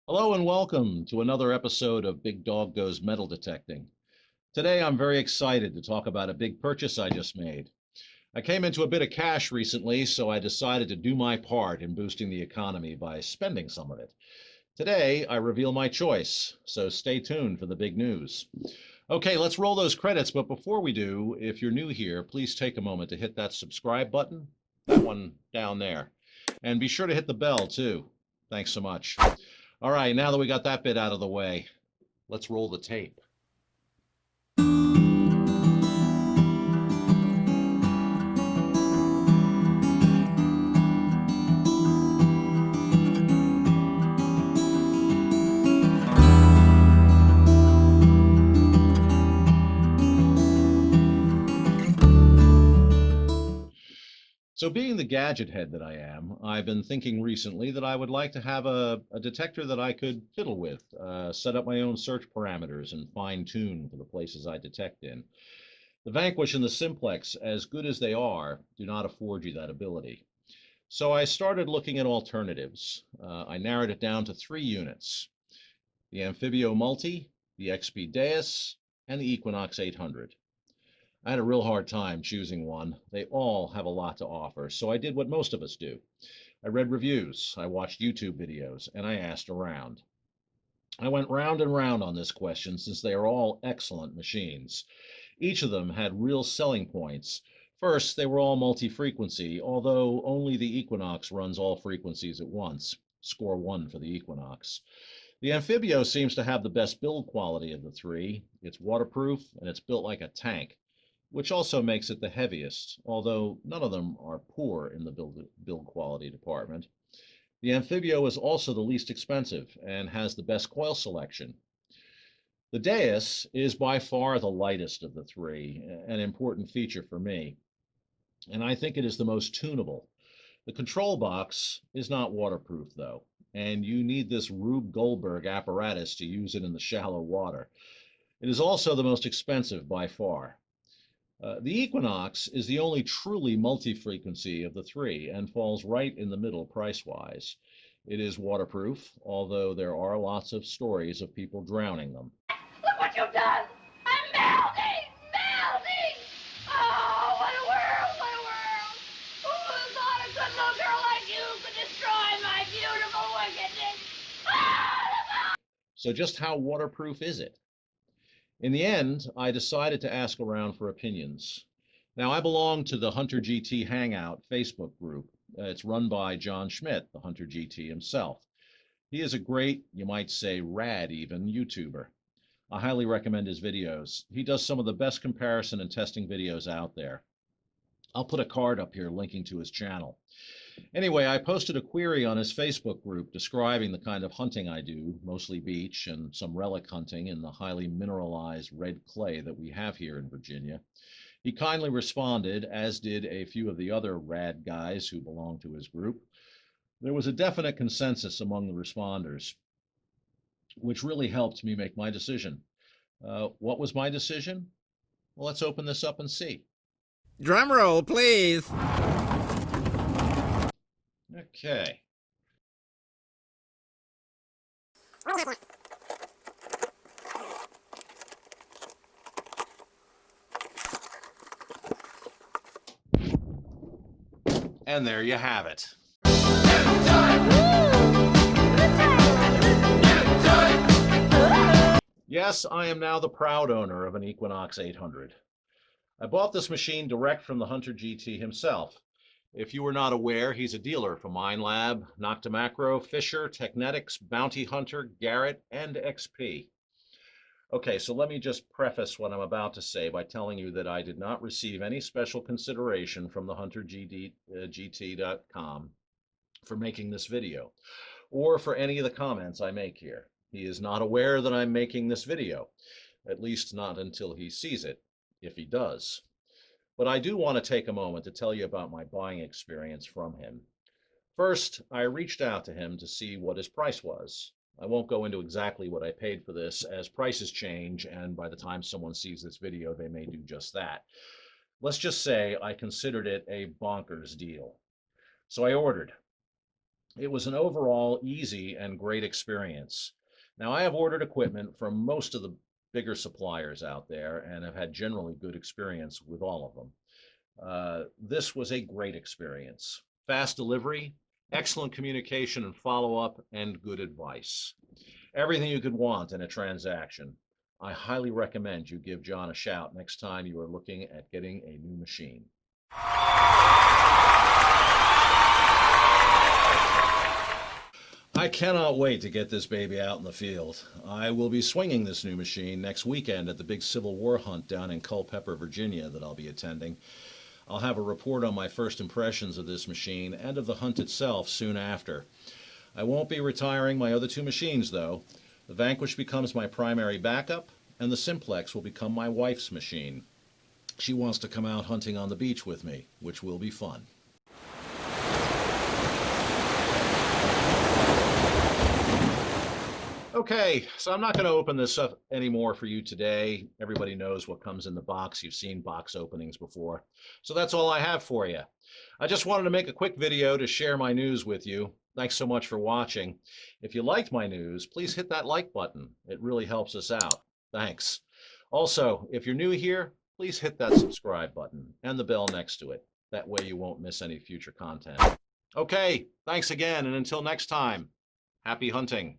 Hello and welcome to another episode of Big Dog Goes Metal Detecting. Today I'm very excited to talk about a big purchase I just made. I came into a bit of cash recently, so I decided to do my part in boosting the economy by spending some of it. Today I reveal my choice, so stay tuned for the big news. Okay, let's roll those credits, but before we do, if you're new here, please take a moment to hit that subscribe button, that one down there. And be sure to hit the bell too. Thanks so much. All right, now that we got that bit out of the way, let's roll the tape. So being the gadget head that I am, I've been thinking recently that I would like to have a detector that I could fiddle with, set up my own search parameters and fine tune for the places I detect in. The Vanquish and the Simplex, as good as they are, do not afford you that ability. So I started looking at alternatives. I narrowed it down to 3 units: the Anfibio Multi, the XP Deus, and the Equinox 800. I had a real hard time choosing one. They all have a lot to offer, so I did what most of us do. I read reviews, I watched YouTube videos, and I asked around. I went round and round on this question since they are all excellent machines. Each of them had real selling points. First, they were all multi-frequency, although only the Equinox runs all frequencies at once. Score 1 for the Equinox. The Anfibio seems to have the best build quality of the three. It's waterproof and it's built like a tank, which also makes it the heaviest, although none of them are poor in the build quality department. The Anfibio is also the least expensive and has the best coil selection. The Deus is by far the lightest of the three, an important feature for me, and I think it is the most tunable. The control box is not waterproof, though, and you need this Rube Goldberg apparatus to use it in the shallow water. It is also the most expensive by far. The Equinox is the only truly multi-frequency of the three and falls right in the middle price-wise. It is waterproof, although there are lots of stories of people drowning them. Look what you've done! I'm melting! Melting! Oh, what a world! What a world! Who would have thought a good little girl like you could destroy my beautiful wickedness? Ah, So just how waterproof is it? In the end, I decided to ask around for opinions. Now, I belong to the Hunter GT Hangout Facebook group. It's run by John Schmidt, the Hunter GT himself. He is a great, you might say rad even, YouTuber. I highly recommend his videos. He does some of the best comparison and testing videos out there. I'll put a card up here linking to his channel. Anyway, I posted a query on his Facebook group describing the kind of hunting I do, mostly beach and some relic hunting in the highly mineralized red clay that we have here in Virginia. He kindly responded, as did a few of the other rad guys who belong to his group. There was a definite consensus among the responders, which really helped me make my decision. What was my decision? Well, let's open this up and see. Drum roll, please. Okay. And there you have it. Yes, I am now the proud owner of an Equinox 800. I bought this machine direct from the Hunter GT himself. If you were not aware, he's a dealer for Minelab, Nokta Makro, Fisher, Technetics, Bounty Hunter, Garrett, and XP. Okay, so let me just preface what I'm about to say by telling you that I did not receive any special consideration from the HunterGT.com for making this video, or for any of the comments I make here. He is not aware that I'm making this video, at least not until he sees it, if he does. But I do want to take a moment to tell you about my buying experience from him. First, I reached out to him to see what his price was. I won't go into exactly what I paid for this, as prices change, and by the time someone sees this video, they may do just that. Let's just say I considered it a bonkers deal. So I ordered. It was an overall easy and great experience. Now, I have ordered equipment from most of the bigger suppliers out there and have had generally good experience with all of them. This was a great experience. Fast delivery, excellent communication and follow up, and good advice. Everything you could want in a transaction. I highly recommend you give John a shout next time you are looking at getting a new machine. I cannot wait to get this baby out in the field. I will be swinging this new machine next weekend at the big Civil War hunt down in Culpeper, Virginia that I'll be attending. I'll have a report on my first impressions of this machine and of the hunt itself soon after. I won't be retiring my other two machines, though. The Vanquish becomes my primary backup, and the Simplex will become my wife's machine. She wants to come out hunting on the beach with me, which will be fun. Okay, so I'm not going to open this up anymore for you today. Everybody knows what comes in the box. You've seen box openings before. So that's all I have for you. I just wanted to make a quick video to share my news with you. Thanks so much for watching. If you liked my news, please hit that like button. It really helps us out. Thanks. Also, if you're new here, please hit that subscribe button and the bell next to it. That way you won't miss any future content. Okay, thanks again, and until next time, happy hunting.